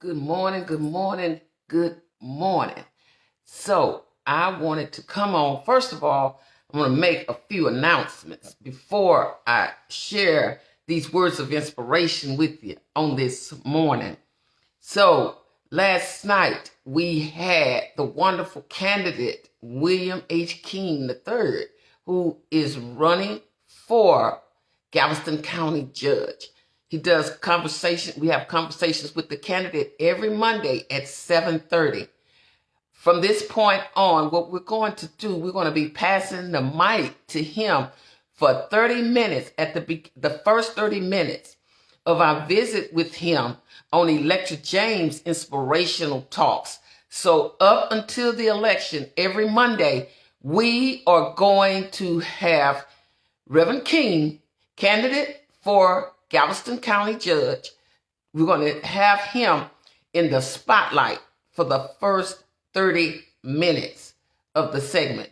Good morning, good morning, good morning. So I wanted to come on. First of all, I'm going to make a few announcements before I share these words of inspiration with you on this morning. So last night we had the wonderful candidate, William H. King III, who is running for Galveston County Judge. He does conversation. We have conversations with the candidate every Monday at 7:30. From this point on, what we're going to do, we're going to be passing the mic to him for 30 minutes at the first 30 minutes of our visit with him on Electra James Inspirational Talks. So up until the election, every Monday, we are going to have Reverend King, candidate for Galveston County Judge. We're going to have him in the spotlight for the first 30 minutes of the segment,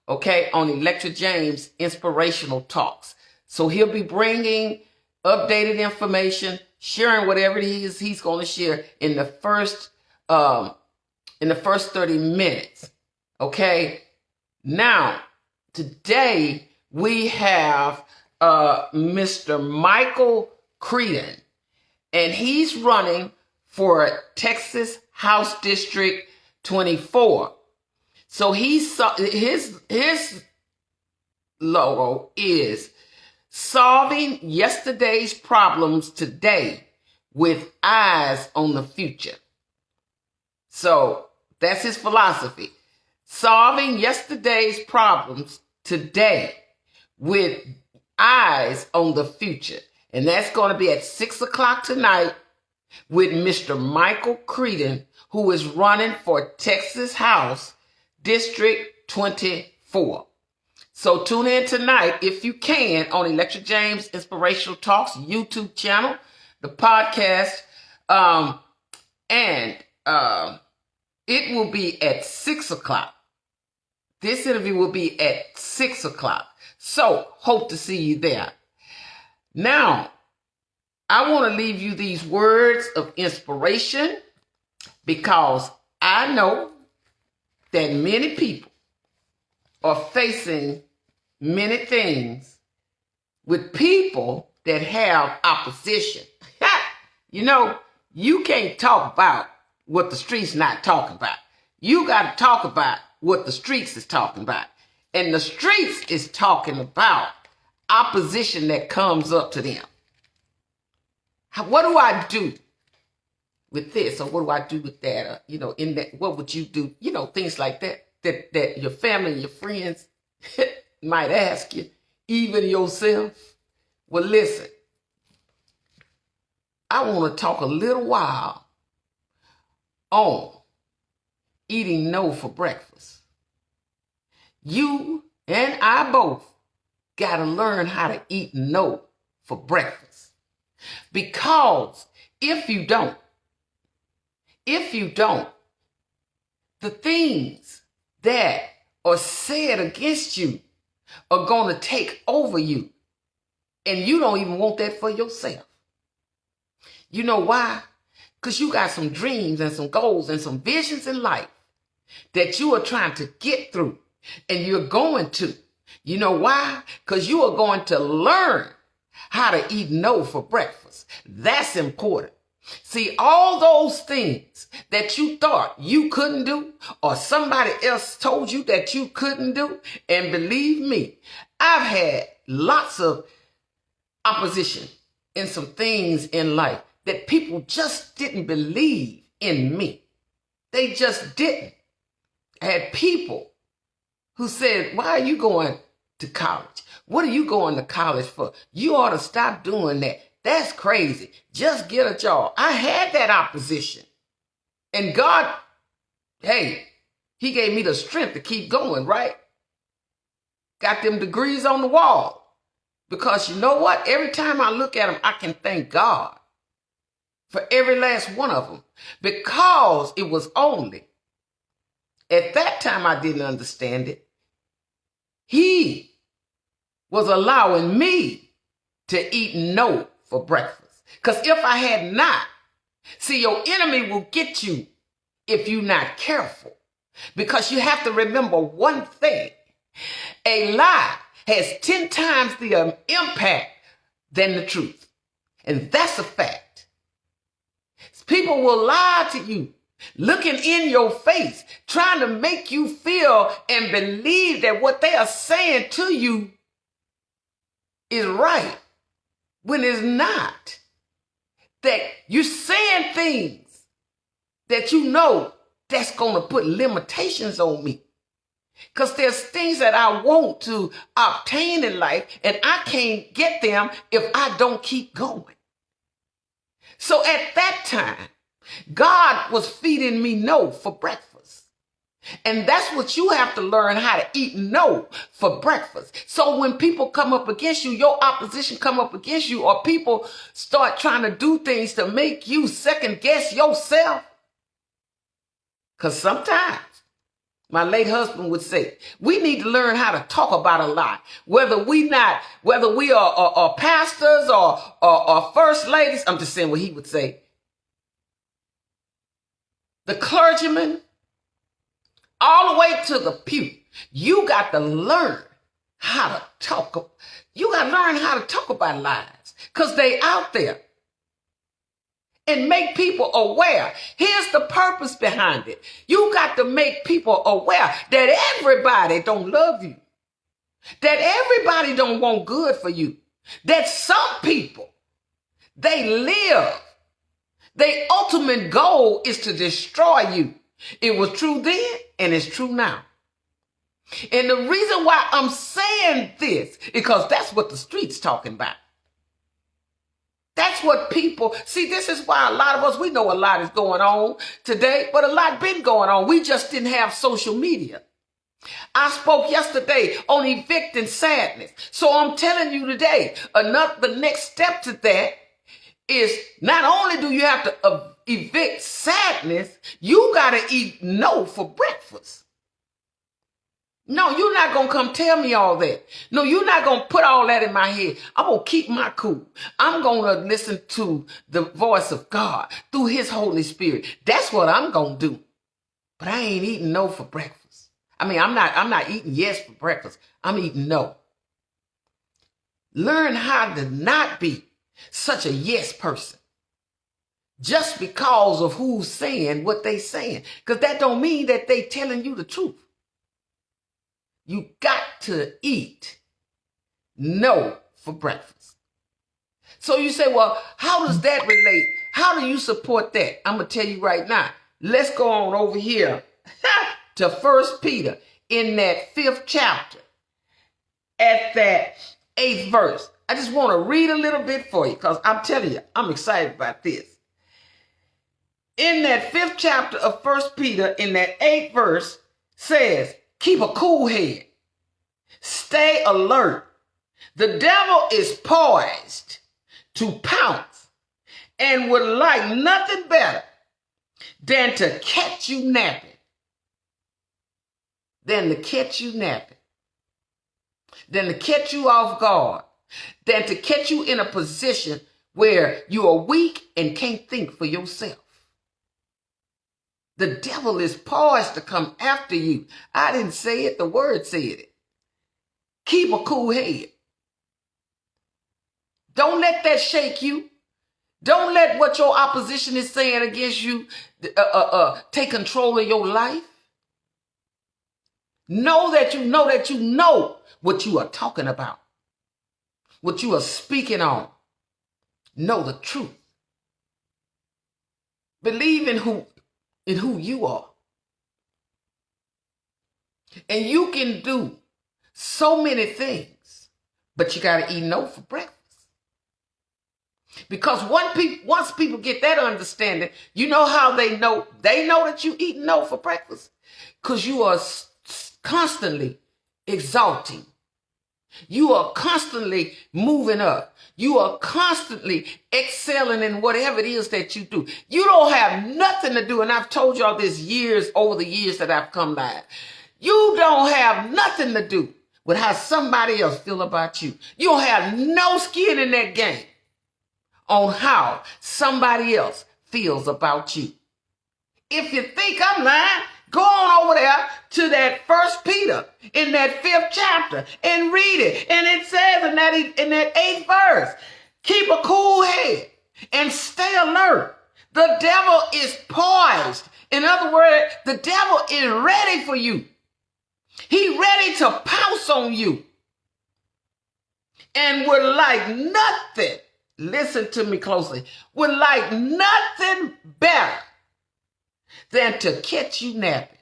okay, on Electra James Inspirational Talks. So he'll be bringing updated information, sharing whatever it is he's going to share in the first 30 minutes, okay? Now, today we have Mr. Michael Creedon, and he's running for Texas House District 24. So his logo is solving yesterday's problems today with eyes on the future. So that's his philosophy. Solving yesterday's problems today with eyes on the future. And that's going to be at 6 o'clock tonight with Mr. Michael Creedon, who is running for Texas House District 24. So tune in tonight, if you can, on Electra James Inspirational Talks YouTube channel, the podcast, and it will be at 6 o'clock. This interview will be at 6 o'clock. So hope to see you there. Now, I want to leave you these words of inspiration because I know that many people are facing many things with people that have opposition. You know, you can't talk about what the streets not talking about. You got to talk about what the streets is talking about. And the streets is talking about opposition that comes up to them. What do I do with this? Or what do I do with that? In that, what would you do? Things like that your family and your friends might ask you, even yourself. Well, listen, I want to talk a little while on eating no for breakfast. You and I both got to learn how to eat no for breakfast. Because if you don't, the things that are said against you are going to take over you. And you don't even want that for yourself. You know why? Because you got some dreams and some goals and some visions in life that you are trying to get through. And you're going to. You know why? Because you are going to learn how to eat no for breakfast. That's important. See, all those things that you thought you couldn't do or somebody else told you that you couldn't do, and believe me, I've had lots of opposition in some things in life that people just didn't believe in me. They just didn't. I had people who said, why are you going to college? What are you going to college for? You ought to stop doing that. That's crazy. Just get a job. I had that opposition. And God, hey, he gave me the strength to keep going, right? Got them degrees on the wall. Because you know what? Every time I look at them, I can thank God for every last one of them. Because it was only, at that time I didn't understand it, he was allowing me to eat no for breakfast. Because if I had not, See, your enemy will get you if you're not careful. Because you have to remember one thing. A lie has 10 times the impact than the truth. And that's a fact. People will lie to you, looking in your face, trying to make you feel and believe that what they are saying to you is right, when it's not. That you're saying things that you know that's going to put limitations on me. Because there's things that I want to obtain in life, and I can't get them if I don't keep going. So at that time, God was feeding me no for breakfast. And that's what you have to learn, how to eat no for breakfast. So when people come up against you, your opposition come up against you, or people start trying to do things to make you second guess yourself. Because sometimes, my late husband would say, we need to learn how to talk about a lie. Whether we are pastors or first ladies, I'm just saying what he would say. The clergyman, all the way to the pew, you got to learn how to talk. You got to learn how to talk about lies, because they out there. And make people aware. Here's the purpose behind it. You got to make people aware that everybody don't love you. That everybody don't want good for you. That some people, they live. Their ultimate goal is to destroy you. It was true then, and it's true now. And the reason why I'm saying this is because that's what the street's talking about. That's what people, see, this is why a lot of us, we know a lot is going on today, but a lot been going on. We just didn't have social media. I spoke yesterday on evicting sadness. So I'm telling you today, the next step to that is not only do you have to evict sadness, you got to eat no for breakfast. No, you're not going to come tell me all that. No, you're not going to put all that in my head. I'm going to keep my cool. I'm going to listen to the voice of God through his Holy Spirit. That's what I'm going to do. But I ain't eating no for breakfast. I mean, I'm not eating yes for breakfast. I'm eating no. Learn how to not be such a yes person just because of who's saying what they saying. Because that don't mean that they telling you the truth. You got to eat no for breakfast. So you say, well, how does that relate? How do you support that? I'm going to tell you right now. Let's go on over here to 1 Peter in that 5th chapter at that 8th verse. I just want to read a little bit for you because I'm telling you, I'm excited about this. In that 5th chapter of 1 Peter in that 8th verse says, keep a cool head. Stay alert. The devil is poised to pounce and would like nothing better than to catch you napping. Than to catch you off guard. Than to catch you in a position where you are weak and can't think for yourself. The devil is poised to come after you. I didn't say it, the word said it. Keep a cool head. Don't let that shake you. Don't let what your opposition is saying against you take control of your life. Know that you know what you are talking about. What you are speaking on. Know the truth. Believe in who you are. And you can do so many things, but you got to eat no for breakfast. Because once people get that understanding, you know how they know that you eat no for breakfast? Because you are constantly exalting. You are constantly moving up. You are constantly excelling in whatever it is that you do. You don't have nothing to do, and I've told y'all this over the years that I've come live. You don't have nothing to do with how somebody else feel about you. You don't have no skin in that game on how somebody else feels about you. If you think I'm lying, go on over there to that 1 Peter in that 5th chapter and read it. And it says in that 8th verse, keep a cool head and stay alert. The devil is poised. In other words, the devil is ready for you. He's ready to pounce on you. And would like nothing, listen to me closely, would like nothing better than to catch you napping,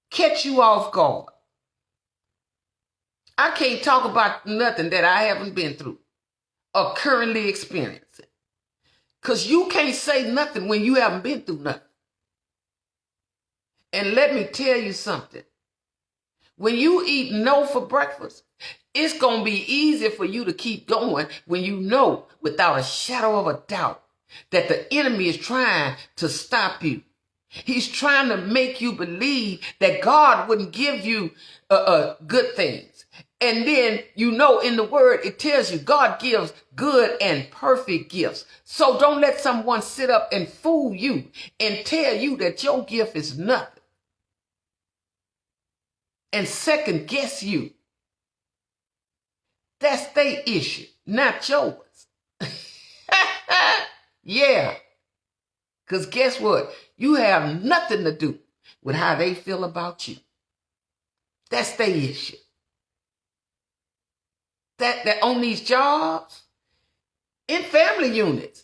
catch you off guard. I can't talk about nothing that I haven't been through or currently experiencing. Because you can't say nothing when you haven't been through nothing. And let me tell you something. When you eat no for breakfast, it's going to be easier for you to keep going when you know without a shadow of a doubt that the enemy is trying to stop you. He's trying to make you believe that God wouldn't give you good things. And then, you know, in the word, it tells you God gives good and perfect gifts. So don't let someone sit up and fool you and tell you that your gift is nothing and second guess you. That's their issue, not yours. Yeah. Because guess what? You have nothing to do with how they feel about you. That's their issue. That on these jobs, in family units,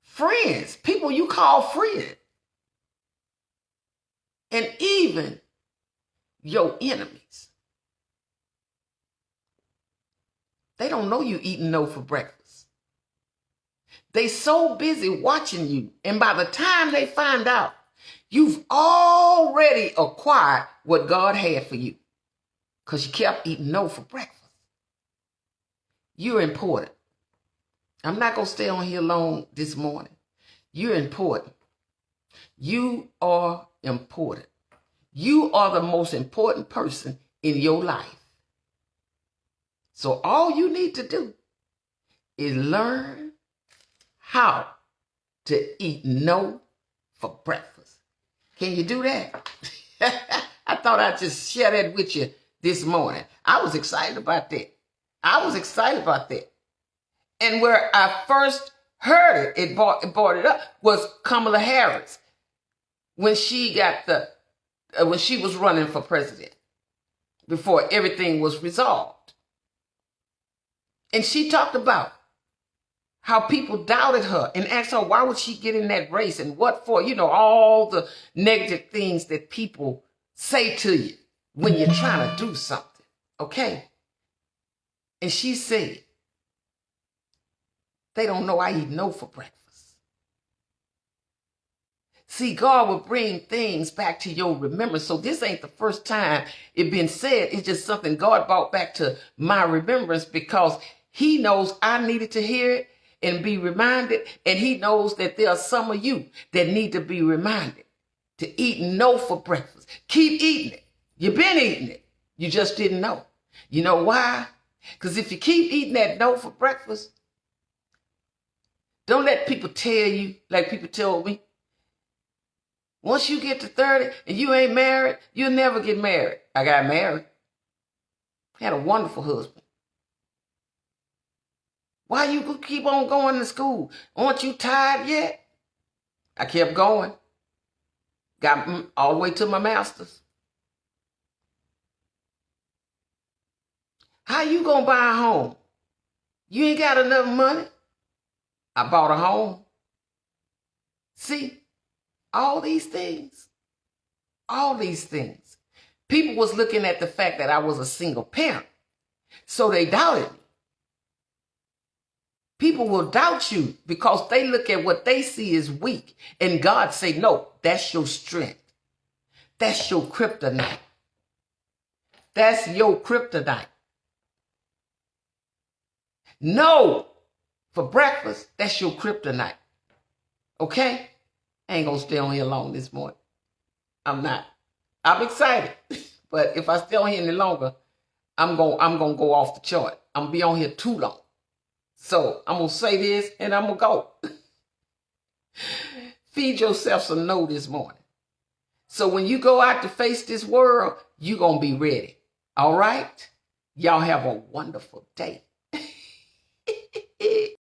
friends, people you call friends, and even your enemies. They don't know you eating no for breakfast. They so busy watching you, and by the time they find out, you've already acquired what God had for you because you kept eating no for breakfast. You're important. I'm not going to stay on here long this morning. You're important. You are important. You are the most important person in your life. So all you need to do is learn how to eat no for breakfast. Can you do that? I thought I'd just share that with you this morning. I was excited about that. And where I first heard it brought it up, was Kamala Harris when she got when she was running for president before everything was resolved. And she talked about how people doubted her and asked her why would she get in that race and what for, you know, all the negative things that people say to you when you're trying to do something, okay? And she said, they don't know I eat no for breakfast. See, God will bring things back to your remembrance. So this ain't the first time it been said. It's just something God brought back to my remembrance because he knows I needed to hear it and be reminded. And he knows that there are some of you that need to be reminded to eat no for breakfast. Keep eating it. You've been eating it. You just didn't know. You know why? Because if you keep eating that no for breakfast, don't let people tell you, like people told me, once you get to 30 and you ain't married, you'll never get married. I got married. Had a wonderful husband. Why you keep on going to school? Aren't you tired yet? I kept going. Got all the way to my master's. How you gonna buy a home? You ain't got enough money. I bought a home. See, all these things. People was looking at the fact that I was a single parent. So they doubted me. People will doubt you because they look at what they see as weak. And God say, no, that's your strength. That's your kryptonite. That's your kryptonite. No, for breakfast, that's your kryptonite. Okay? I ain't gonna stay on here long this morning. I'm not. I'm excited. But if I stay on here any longer, I'm gonna go off the chart. I'm gonna be on here too long. So I'm gonna say this and I'm gonna go. Feed yourself some no this morning. So when you go out to face this world, you're going to be ready. All right? Y'all have a wonderful day.